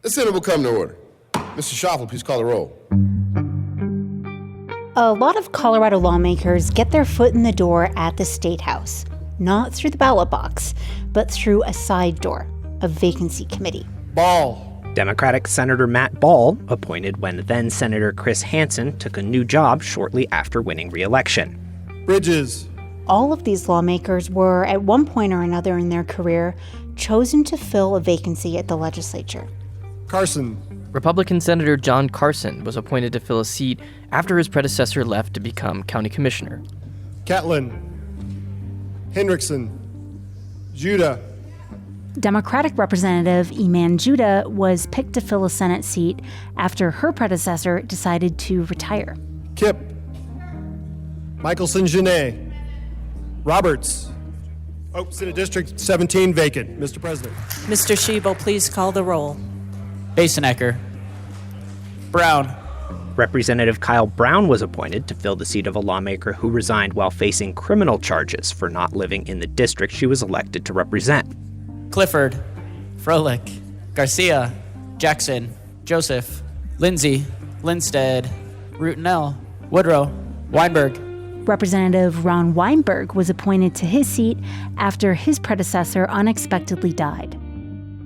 The Senate will come to order. Mr. Schaffel, please call the roll. A lot of Colorado lawmakers get their foot in the door at the statehouse, not through the ballot box, but through a side door, a vacancy committee. Ball. Democratic Senator Matt Ball, appointed when then-Senator Chris Hansen took a new job shortly after winning re-election. Bridges. All of these lawmakers were, at one point or another in their career, chosen to fill a vacancy at the legislature. Carson. Republican Senator John Carson was appointed to fill a seat after his predecessor left to become county commissioner. Catlin. Hendrickson. Judah. Democratic Representative Eman Judah was picked to fill a Senate seat after her predecessor decided to retire. Kip. Michelson-Genet. Roberts. Senate District 17 vacant. Mr. President. Mr. Schiebel, please call the roll. Basenecker. Brown. Representative Kyle Brown was appointed to fill the seat of a lawmaker who resigned while facing criminal charges for not living in the district she was elected to represent. Clifford. Froelich. Garcia. Jackson. Joseph. Lindsay. Linstead. Rutanell. Woodrow. Weinberg. Representative Ron Weinberg was appointed to his seat after his predecessor unexpectedly died.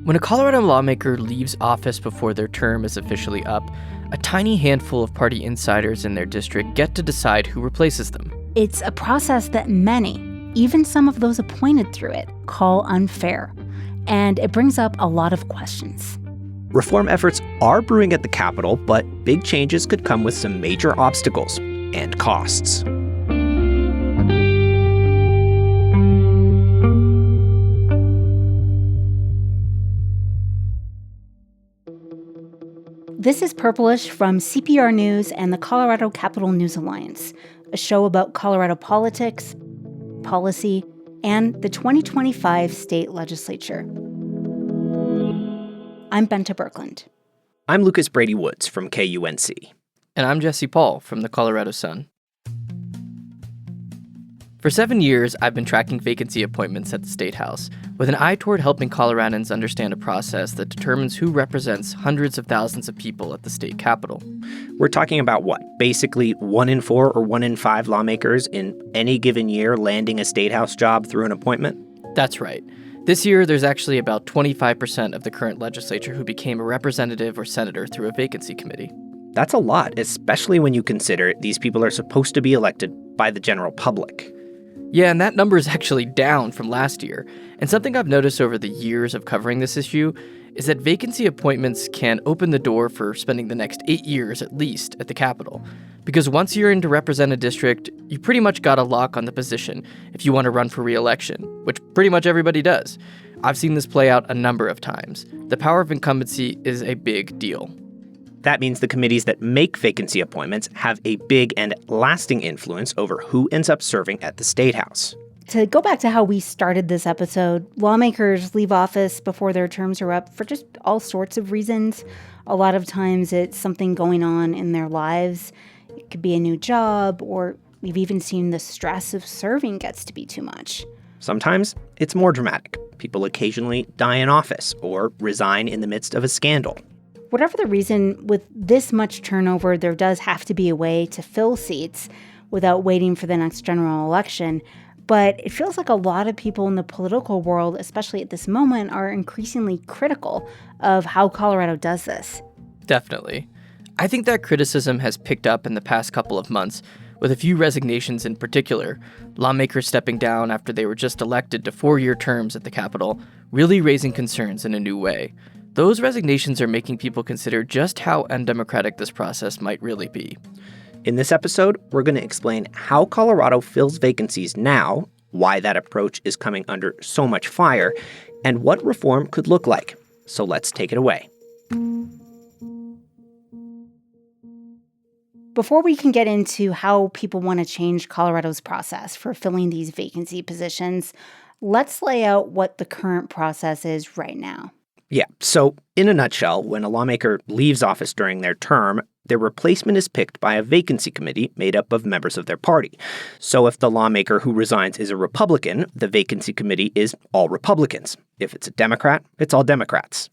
When a Colorado lawmaker leaves office before their term is officially up, a tiny handful of party insiders in their district get to decide who replaces them. It's a process that many, even some of those appointed through it, call unfair. And it brings up a lot of questions. Reform efforts are brewing at the Capitol, but big changes could come with some major obstacles and costs. This is Purplish from CPR News and the Colorado Capital News Alliance, a show about Colorado politics, policy, and the 2025 state legislature. I'm Benta Birkeland. I'm Lucas Brady Woods from KUNC. And I'm Jesse Paul from the Colorado Sun. For 7 years, I've been tracking vacancy appointments at the State House, with an eye toward helping Coloradans understand a process that determines who represents hundreds of thousands of people at the state capitol. We're talking about what? Basically 1 in 4 or 1 in 5 lawmakers in any given year landing a State House job through an appointment? That's right. This year, there's actually about 25% of the current legislature who became a representative or senator through a vacancy committee. That's a lot, especially when you consider these people are supposed to be elected by the general public. Yeah, and that number is actually down from last year. And something I've noticed over the years of covering this issue is that vacancy appointments can open the door for spending the next 8 years at least at the Capitol. Because once you're in to represent a district, you pretty much got a lock on the position if you want to run for re-election, which pretty much everybody does. I've seen this play out a number of times. The power of incumbency is a big deal. That means the committees that make vacancy appointments have a big and lasting influence over who ends up serving at the State House. To go back to how we started this episode, lawmakers leave office before their terms are up for just all sorts of reasons. A lot of times it's something going on in their lives. It could be a new job, or we've even seen the stress of serving gets to be too much. Sometimes it's more dramatic. People occasionally die in office or resign in the midst of a scandal. Whatever the reason, with this much turnover, there does have to be a way to fill seats without waiting for the next general election. But it feels like a lot of people in the political world, especially at this moment, are increasingly critical of how Colorado does this. Definitely. I think that criticism has picked up in the past couple of months, with a few resignations in particular, lawmakers stepping down after they were just elected to 4-year terms at the Capitol, really raising concerns in a new way. Those resignations are making people consider just how undemocratic this process might really be. In this episode, we're going to explain how Colorado fills vacancies now, why that approach is coming under so much fire, and what reform could look like. So let's take it away. Before we can get into how people want to change Colorado's process for filling these vacancy positions, let's lay out what the current process is right now. Yeah, so in a nutshell, when a lawmaker leaves office during their term, their replacement is picked by a vacancy committee made up of members of their party. So if the lawmaker who resigns is a Republican, the vacancy committee is all Republicans. If it's a Democrat, it's all Democrats.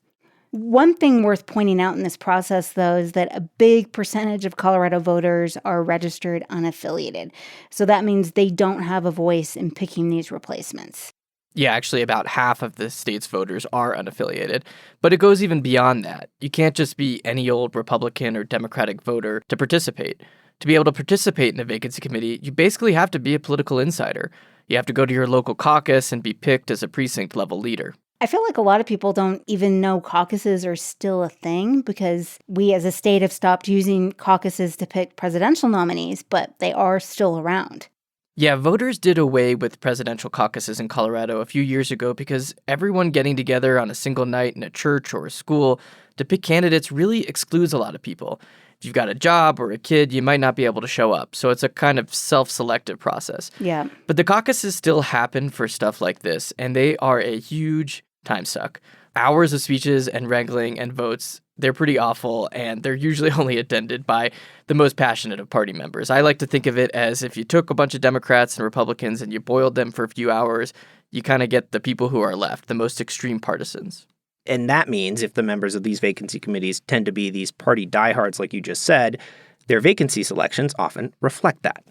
One thing worth pointing out in this process, though, is that a big percentage of Colorado voters are registered unaffiliated. So that means they don't have a voice in picking these replacements. Yeah, actually, about half of the state's voters are unaffiliated. But it goes even beyond that. You can't just be any old Republican or Democratic voter to participate. To be able to participate in the vacancy committee, you basically have to be a political insider. You have to go to your local caucus and be picked as a precinct-level leader. I feel like a lot of people don't even know caucuses are still a thing because we as a state have stopped using caucuses to pick presidential nominees, but they are still around. Yeah, voters did away with presidential caucuses in Colorado a few years ago because everyone getting together on a single night in a church or a school to pick candidates really excludes a lot of people. If you've got a job or a kid, you might not be able to show up. So it's a kind of self-selective process. Yeah. But the caucuses still happen for stuff like this, and they are a huge time suck. Hours of speeches and wrangling and votes, they're pretty awful, and they're usually only attended by the most passionate of party members. I like to think of it as if you took a bunch of Democrats and Republicans and you boiled them for a few hours, you kind of get the people who are left, the most extreme partisans. And that means if the members of these vacancy committees tend to be these party diehards like you just said, their vacancy selections often reflect that.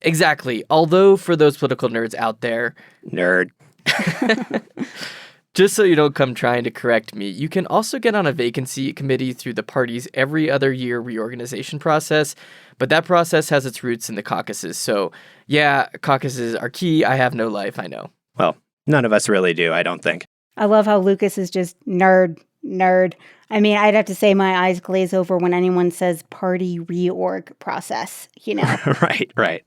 Exactly. Although for those political nerds out there... Nerd. Just so you don't come trying to correct me, you can also get on a vacancy committee through the party's every other year reorganization process, but that process has its roots in the caucuses. So, yeah, caucuses are key. I have no life, I know. Well, none of us really do, I don't think. I love how Lucas is just nerd. I mean, I'd have to say my eyes glaze over when anyone says party reorg process, you know? Right.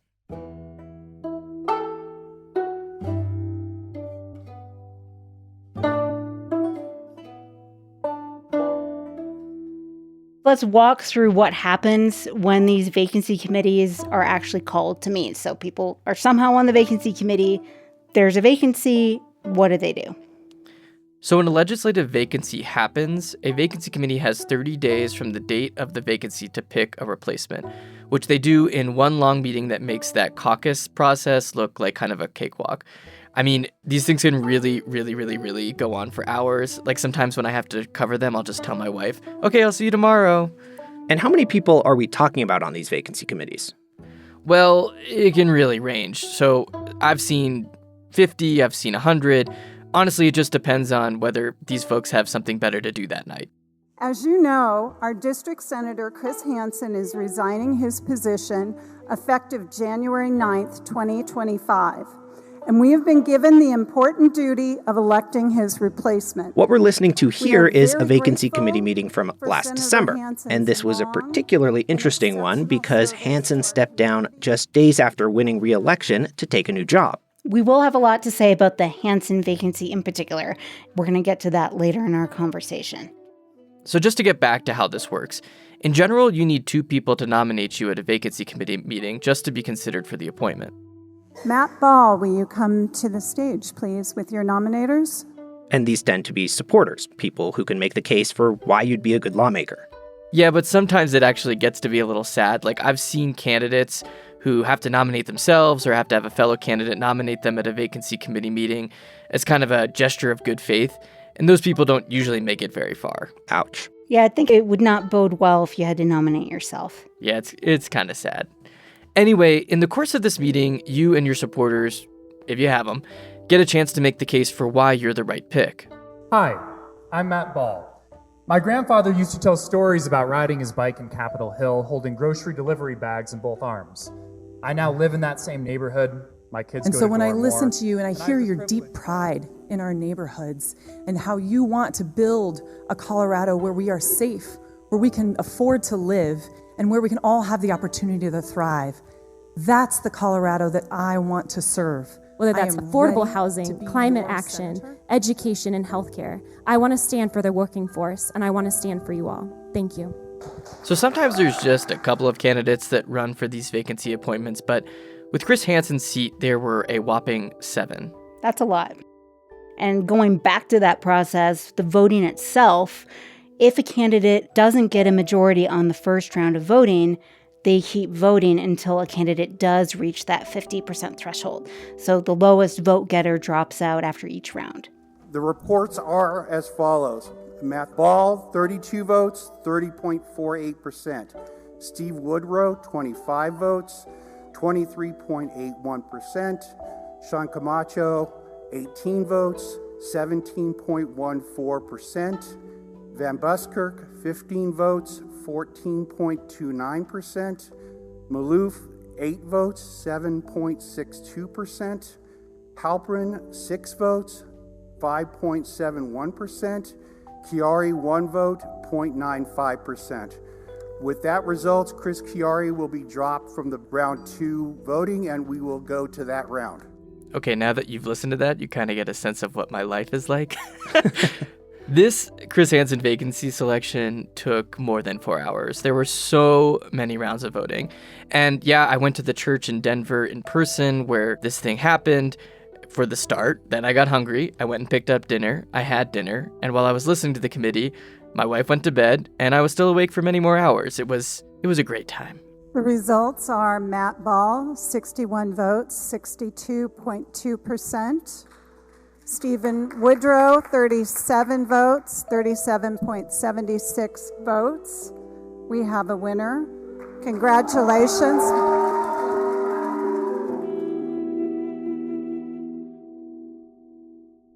Let's walk through what happens when these vacancy committees are actually called to meet. So people are somehow on the vacancy committee. There's a vacancy. What do they do? So when a legislative vacancy happens, a vacancy committee has 30 days from the date of the vacancy to pick a replacement, which they do in one long meeting that makes that caucus process look like kind of a cakewalk. I mean, these things can really go on for hours. Like sometimes when I have to cover them, I'll just tell my wife, okay, I'll see you tomorrow. And how many people are we talking about on these vacancy committees? Well, it can really range. So I've seen 50, I've seen 100. Honestly, it just depends on whether these folks have something better to do that night. As you know, our district senator, Chris Hansen, is resigning his position effective January 9th, 2025. And we have been given the important duty of electing his replacement. What we're listening to here is a vacancy committee meeting from last December. And this was a particularly interesting one because Hansen stepped down just days after winning re-election to take a new job. We will have a lot to say about the Hansen vacancy in particular. We're going to get to that later in our conversation. So just to get back to how this works, in general, you need 2 people to nominate you at a vacancy committee meeting just to be considered for the appointment. Matt Ball, will you come to the stage, please, with your nominators? And these tend to be supporters, people who can make the case for why you'd be a good lawmaker. Yeah, but sometimes it actually gets to be a little sad. Like, I've seen candidates who have to nominate themselves or have to have a fellow candidate nominate them at a vacancy committee meeting as kind of a gesture of good faith. And those people don't usually make it very far. Ouch. Yeah, I think it would not bode well if you had to nominate yourself. Yeah, it's kind of sad. Anyway, in the course of this meeting, you and your supporters, if you have them, get a chance to make the case for why you're the right pick. Hi, I'm Matt Ball. My grandfather used to tell stories about riding his bike in Capitol Hill, holding grocery delivery bags in both arms. I now live in that same neighborhood. My kids And go so to when I Gore listen More, to you and I hear your deep pride in our neighborhoods and how you want to build a Colorado where we are safe, where we can afford to live, and where we can all have the opportunity to thrive, that's the Colorado that I want to serve. Whether that's I am affordable ready to housing, be climate your action, senator. education, and healthcare. I want to stand for the working force, and I want to stand for you all. Thank you. So sometimes there's just a couple of candidates that run for these vacancy appointments, but with Chris Hansen's seat, there were a whopping 7. That's a lot. And going back to that process, the voting itself, if a candidate doesn't get a majority on the first round of voting, they keep voting until a candidate does reach that 50% threshold. So the lowest vote getter drops out after each round. The reports are as follows. Matt Ball, 32 votes, 30.48%. Steve Woodrow, 25 votes, 23.81%. Sean Camacho, 18 votes, 17.14%. Van Buskirk, 15 votes, 14.29%. Maloof, 8 votes, 7.62%. Halprin, 6 votes, 5.71%. Chiari, 1 vote, 0.95%. With that results, Chris Chiari will be dropped from the round 2 voting, and we will go to that round. Okay, now that you've listened to that, you kind of get a sense of what my life is like. This Chris Hansen vacancy selection took more than 4 hours. There were so many rounds of voting. And yeah, I went to the church in Denver in person where this thing happened for the start. Then I got hungry. I went and picked up dinner. I had dinner. And while I was listening to the committee, my wife went to bed and I was still awake for many more hours. It was a great time. The results are Matt Ball, 61 votes, 62.2%. Stephen Woodrow, 37 votes, 37.76 votes. We have a winner. Congratulations.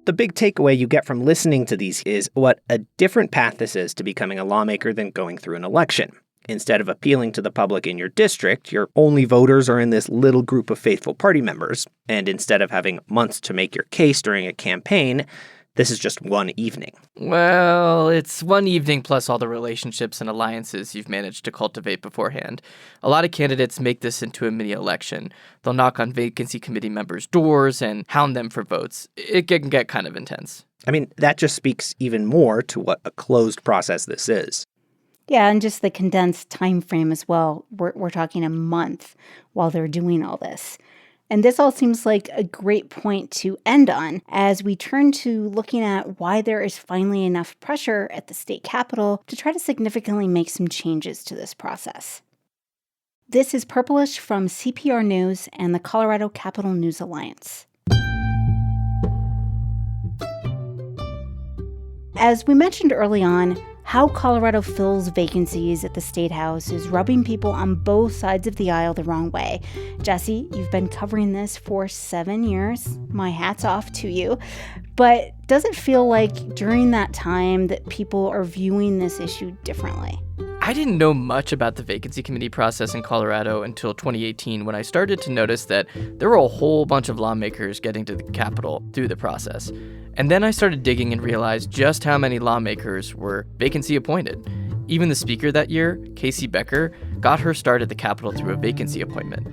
The big takeaway you get from listening to these is what a different path this is to becoming a lawmaker than going through an election. Instead of appealing to the public in your district, your only voters are in this little group of faithful party members. And instead of having months to make your case during a campaign, this is just one evening. Well, it's one evening plus all the relationships and alliances you've managed to cultivate beforehand. A lot of candidates make this into a mini election. They'll knock on vacancy committee members' doors and hound them for votes. It can get kind of intense. I mean, that just speaks even more to what a closed process this is. Yeah, and just the condensed time frame as well. We're talking a month while they're doing all this. And this all seems like a great point to end on as we turn to looking at why there is finally enough pressure at the state capitol to try to significantly make some changes to this process. This is Purplish from CPR News and the Colorado Capitol News Alliance. As we mentioned early on, how Colorado fills vacancies at the statehouse is rubbing people on both sides of the aisle the wrong way. Jesse, you've been covering this for 7 years. My hat's off to you. But does it feel like during that time that people are viewing this issue differently? I didn't know much about the vacancy committee process in Colorado until 2018 when I started to notice that there were a whole bunch of lawmakers getting to the Capitol through the process. And then I started digging and realized just how many lawmakers were vacancy appointed. Even the speaker that year, Casey Becker, got her start at the Capitol through a vacancy appointment.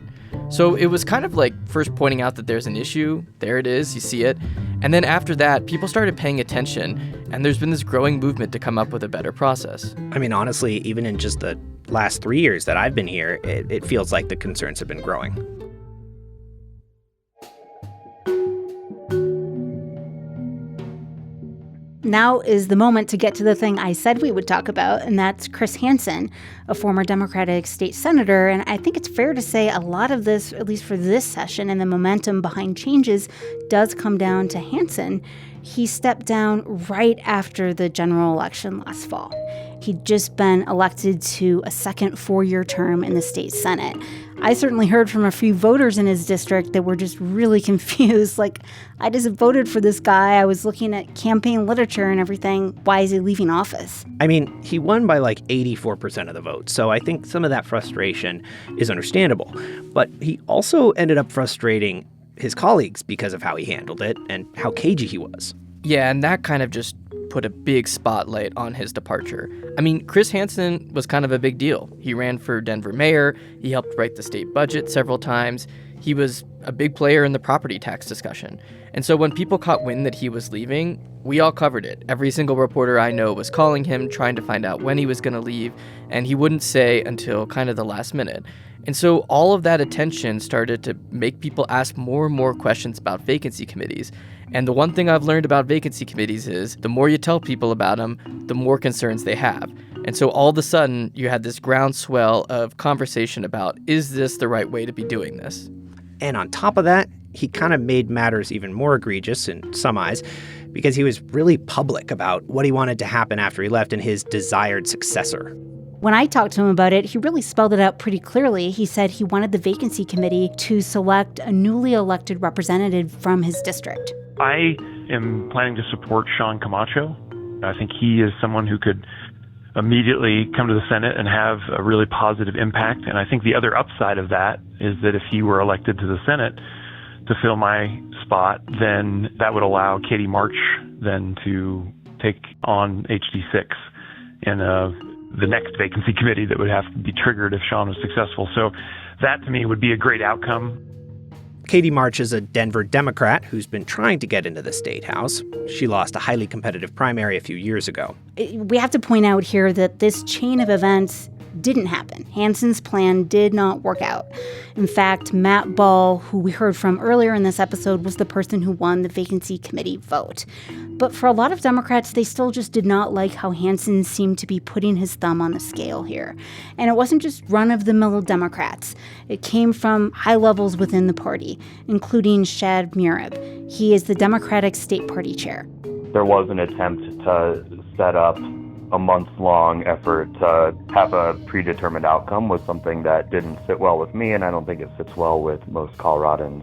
So it was kind of like first pointing out that there's an issue, there it is, you see it. And then after that, people started paying attention, and there's been this growing movement to come up with a better process. I mean, honestly, even in just the last 3 years that I've been here, it feels like the concerns have been growing. Now is the moment to get to the thing I said we would talk about, and that's Chris Hansen, a former Democratic state senator. And I think it's fair to say a lot of this, at least for this session, and the momentum behind changes does come down to Hansen. He stepped down right after the general election last fall. He'd just been elected to a second 4-year term in the state Senate. I certainly heard from a few voters in his district that were just really confused. Like, I just voted for this guy. I was looking at campaign literature and everything. Why is he leaving office? I mean, he won by like 84% of the vote, so I think some of that frustration is understandable. But he also ended up frustrating his colleagues because of how he handled it and how cagey he was. Yeah, and that kind of just put a big spotlight on his departure. I mean, Chris Hansen was kind of a big deal. He ran for Denver mayor. He helped write the state budget several times. He was a big player in the property tax discussion. And so when people caught wind that he was leaving, we all covered it. Every single reporter I know was calling him, trying to find out when he was going to leave, and he wouldn't say until kind of the last minute. And so all of that attention started to make people ask more and more questions about vacancy committees. And the one thing I've learned about vacancy committees is the more you tell people about them, the more concerns they have. And so all of a sudden, you had this groundswell of conversation about, is this the right way to be doing this? And on top of that, he kind of made matters even more egregious in some eyes because he was really public about what he wanted to happen after he left and his desired successor. When I talked to him about it, he really spelled it out pretty clearly. He said he wanted the Vacancy Committee to select a newly elected representative from his district. I am planning to support Sean Camacho. I think he is someone who could immediately come to the Senate and have a really positive impact. And I think the other upside of that is that if he were elected to the Senate to fill my spot, then that would allow Katie March then to take on HD6 and the next vacancy committee that would have to be triggered if Sean was successful. So that to me would be a great outcome. Katie March is a Denver Democrat who's been trying to get into the statehouse. She lost a highly competitive primary a few years ago. We have to point out here that this chain of events didn't happen. Hansen's plan did not work out. In fact, Matt Ball, who we heard from earlier in this episode, was the person who won the vacancy committee vote. But for a lot of Democrats, they still just did not like how Hansen seemed to be putting his thumb on the scale here. And it wasn't just run-of-the-mill Democrats. It came from high levels within the party, including Shad Murib. He is the Democratic State Party chair. There was an attempt to set up a months-long effort to have a predetermined outcome was something that didn't sit well with me, and I don't think it sits well with most Coloradans.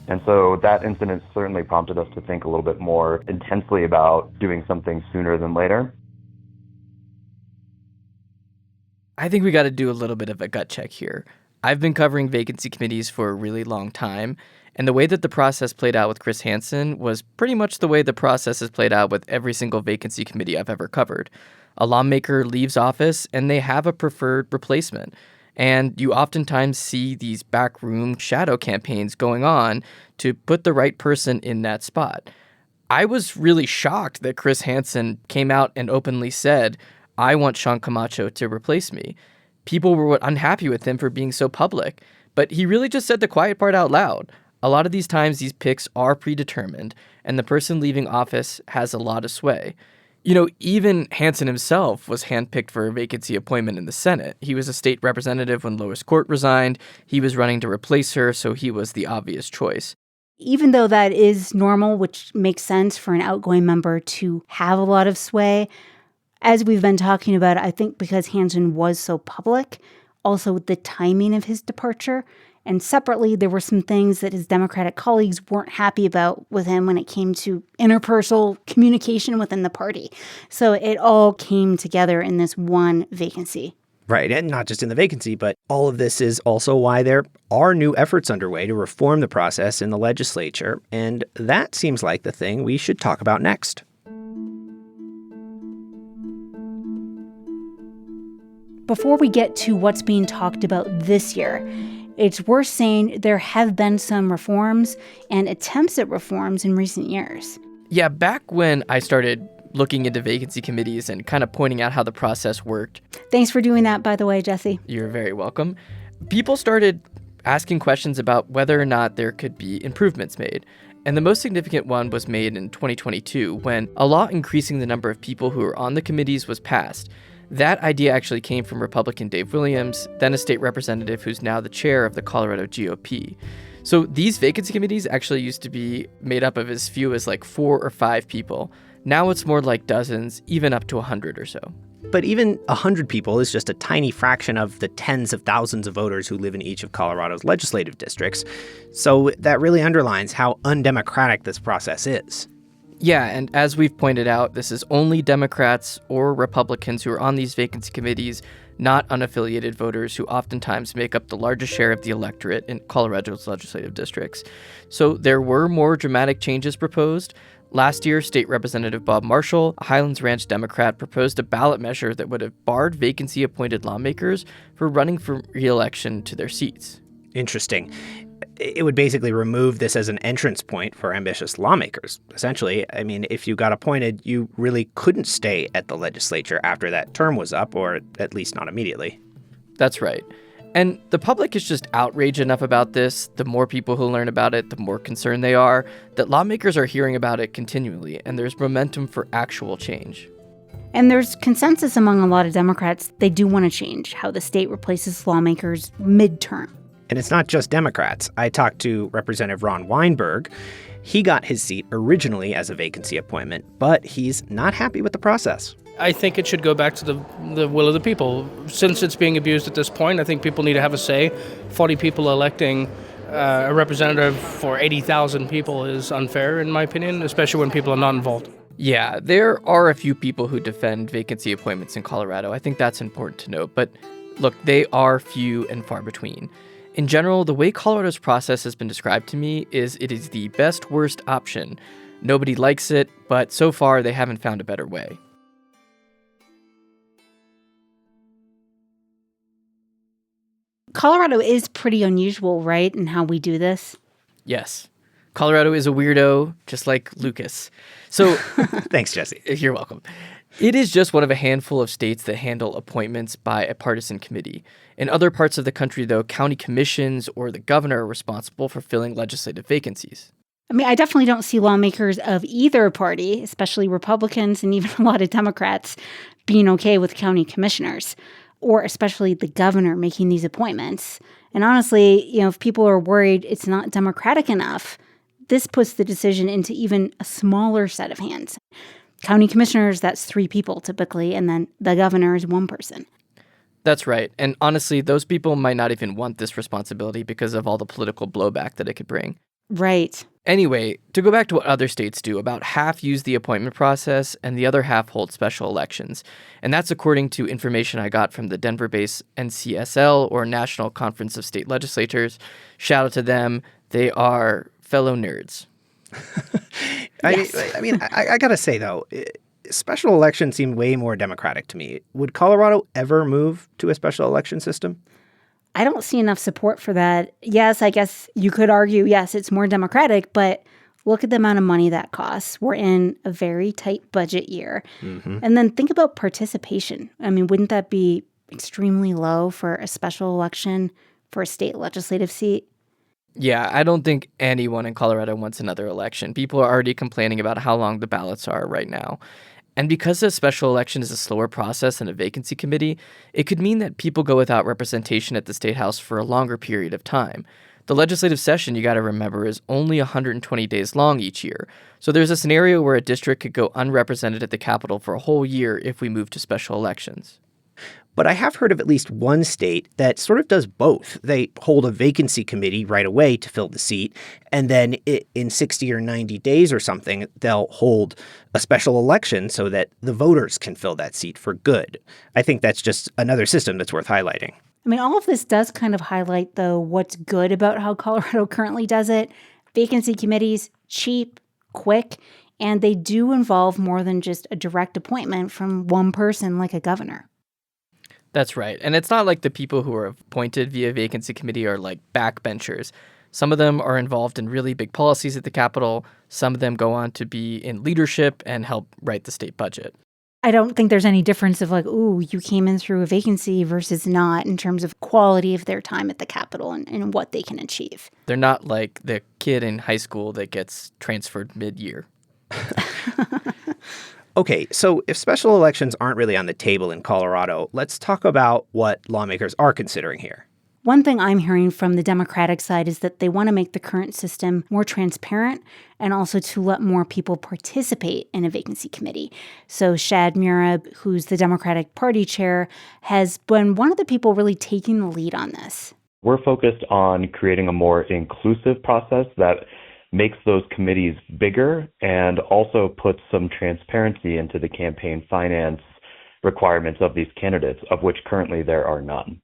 And so that incident certainly prompted us to think a little bit more intensely about doing something sooner than later. I think we got to do a little bit of a gut check here. I've been covering vacancy committees for a really long time, and the way that the process played out with Chris Hansen was pretty much the way the process has played out with every single vacancy committee I've ever covered. A lawmaker leaves office and they have a preferred replacement. And you oftentimes see these backroom shadow campaigns going on to put the right person in that spot. I was really shocked that Chris Hansen came out and openly said, I want Sean Camacho to replace me. People were unhappy with him for being so public, but he really just said the quiet part out loud. A lot of these times, these picks are predetermined, and the person leaving office has a lot of sway. You know, even Hansen himself was handpicked for a vacancy appointment in the Senate. He was a state representative when Lois Court resigned. He was running to replace her, so he was the obvious choice. Even though that is normal, which makes sense for an outgoing member to have a lot of sway, as we've been talking about, I think because Hansen was so public, also the timing of his departure, and separately, there were some things that his Democratic colleagues weren't happy about with him when it came to interpersonal communication within the party. So it all came together in this one vacancy. Right, and not just in the vacancy, but all of this is also why there are new efforts underway to reform the process in the legislature, and that seems like the thing we should talk about next. Before we get to what's being talked about this year, it's worth saying there have been some reforms and attempts at reforms in recent years. Yeah, back when I started looking into vacancy committees and kind of pointing out how the process worked. Thanks for doing that, by the way, Jesse. You're very welcome. People started asking questions about whether or not there could be improvements made. And the most significant one was made in 2022 when a law increasing the number of people who are on the committees was passed. That idea actually came from Republican Dave Williams, then a state representative who's now the chair of the Colorado GOP. So these vacancy committees actually used to be made up of as few as like 4 or 5 people. Now it's more like dozens, even up to 100 or so. But even 100 people is just a tiny fraction of the tens of thousands of voters who live in each of Colorado's legislative districts. So that really underlines how undemocratic this process is. Yeah, and as we've pointed out, this is only Democrats or Republicans who are on these vacancy committees, not unaffiliated voters who oftentimes make up the largest share of the electorate in Colorado's legislative districts. So there were more dramatic changes proposed. Last year, State Representative Bob Marshall, a Highlands Ranch Democrat, proposed a ballot measure that would have barred vacancy-appointed lawmakers for running for re-election to their seats. Interesting. It would basically remove this as an entrance point for ambitious lawmakers. Essentially, I mean, if you got appointed, you really couldn't stay at the legislature after that term was up, or at least not immediately. That's right. And the public is just outraged enough about this. The more people who learn about it, the more concerned they are, that lawmakers are hearing about it continually, and there's momentum for actual change. And there's consensus among a lot of Democrats. They do want to change how the state replaces lawmakers midterm. And it's not just Democrats. I talked to Representative Ron Weinberg, He got his seat originally as a vacancy appointment, but he's not happy with the process. I think it should go back to the will of the people. Since it's being abused at this point, I think people need to have a say. 40 people electing a representative for 80,000 people is unfair, in my opinion, especially when people are not involved. Yeah, there are a few people who defend vacancy appointments in Colorado. I think that's important to note. But look, they are few and far between. In general, the way Colorado's process has been described to me is it is the best worst option. Nobody likes it, but so far they haven't found a better way. Colorado is pretty unusual, right, in how we do this? Yes. Colorado is a weirdo, just like Lucas. So, thanks, Jesse. You're welcome. It is just one of a handful of states that handle appointments by a partisan committee. In other parts of the country, though, county commissions or the governor are responsible for filling legislative vacancies. I mean, I definitely don't see lawmakers of either party, especially Republicans and even a lot of Democrats, being okay with county commissioners, or especially the governor making these appointments. And honestly, if people are worried it's not democratic enough, this puts the decision into even a smaller set of hands. County commissioners, that's 3 people typically, and then the governor is 1 person. That's right. And honestly, those people might not even want this responsibility because of all the political blowback that it could bring. Right. Anyway, to go back to what other states do, about half use the appointment process and the other half hold special elections. And that's according to information I got from the Denver-based NCSL, or National Conference of State Legislatures. Shout out to them. They are fellow nerds. I mean, I gotta say, though, special elections seem way more democratic to me. Would Colorado ever move to a special election system? I don't see enough support for that. Yes, I guess you could argue, yes, it's more democratic, but look at the amount of money that costs. We're in a very tight budget year. Mm-hmm. And then think about participation. I mean, wouldn't that be extremely low for a special election for a state legislative seat? Yeah, I don't think anyone in Colorado wants another election. People are already complaining about how long the ballots are right now. And because a special election is a slower process than a vacancy committee, it could mean that people go without representation at the statehouse for a longer period of time. The legislative session, you got to remember, is only 120 days long each year. So there's a scenario where a district could go unrepresented at the Capitol for a whole year if we move to special elections. But I have heard of at least one state that sort of does both. They hold a vacancy committee right away to fill the seat, and then in 60 or 90 days or something, they'll hold a special election so that the voters can fill that seat for good. I think that's just another system that's worth highlighting. I mean, all of this does kind of highlight, though, what's good about how Colorado currently does it. Vacancy committees, cheap, quick, and they do involve more than just a direct appointment from one person like a governor. That's right. And it's not like the people who are appointed via vacancy committee are like backbenchers. Some of them are involved in really big policies at the Capitol. Some of them go on to be in leadership and help write the state budget. I don't think there's any difference of like, ooh, you came in through a vacancy versus not in terms of quality of their time at the Capitol and what they can achieve. They're not like the kid in high school that gets transferred mid-year. Okay, so if special elections aren't really on the table in Colorado, let's talk about what lawmakers are considering here. One thing I'm hearing from the Democratic side is that they want to make the current system more transparent and also to let more people participate in a vacancy committee. So Shad Murab, who's the Democratic Party chair, has been one of the people really taking the lead on this. We're focused on creating a more inclusive process that makes those committees bigger and also puts some transparency into the campaign finance requirements of these candidates, of which currently there are none.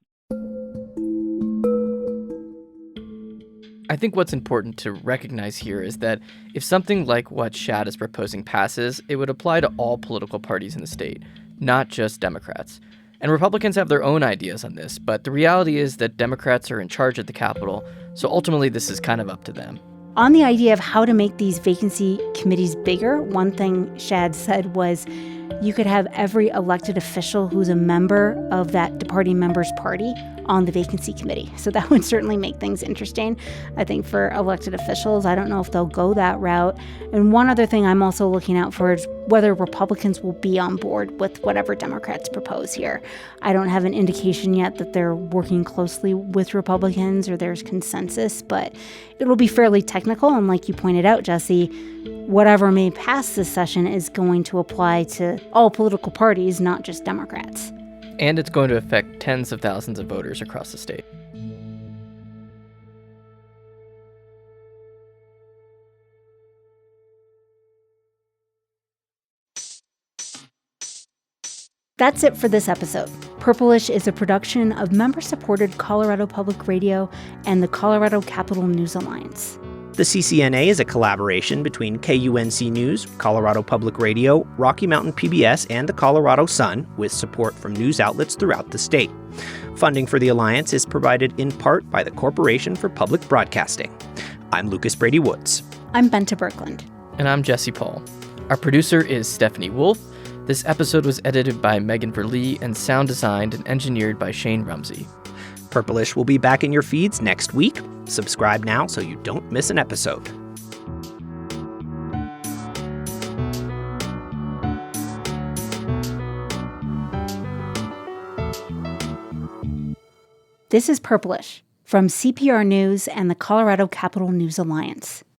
I think what's important to recognize here is that if something like what Shad is proposing passes, it would apply to all political parties in the state, not just Democrats. And Republicans have their own ideas on this, but the reality is that Democrats are in charge at the Capitol, so ultimately this is kind of up to them. On the idea of how to make these vacancy committees bigger, one thing Shad said was you could have every elected official who's a member of that departing member's party on the vacancy committee. So that would certainly make things interesting, I think, for elected officials. I don't know if they'll go that route. And one other thing I'm also looking out for is whether Republicans will be on board with whatever Democrats propose here. I don't have an indication yet that they're working closely with Republicans or there's consensus, but it'll be fairly technical. And like you pointed out, Jesse, whatever may pass this session is going to apply to all political parties, not just Democrats. And it's going to affect tens of thousands of voters across the state. That's it for this episode. Purplish is a production of member-supported Colorado Public Radio and the Colorado Capital News Alliance. The CCNA is a collaboration between KUNC News, Colorado Public Radio, Rocky Mountain PBS, and the Colorado Sun, with support from news outlets throughout the state. Funding for the Alliance is provided in part by the Corporation for Public Broadcasting. I'm Lucas Brady Woods. I'm Benta Berkland. And I'm Jesse Paul. Our producer is Stephanie Wolf. This episode was edited by Megan Verlee and sound designed and engineered by Shane Rumsey. Purplish will be back in your feeds next week. Subscribe now so you don't miss an episode. This is Purplish from CPR News and the Colorado Capital News Alliance.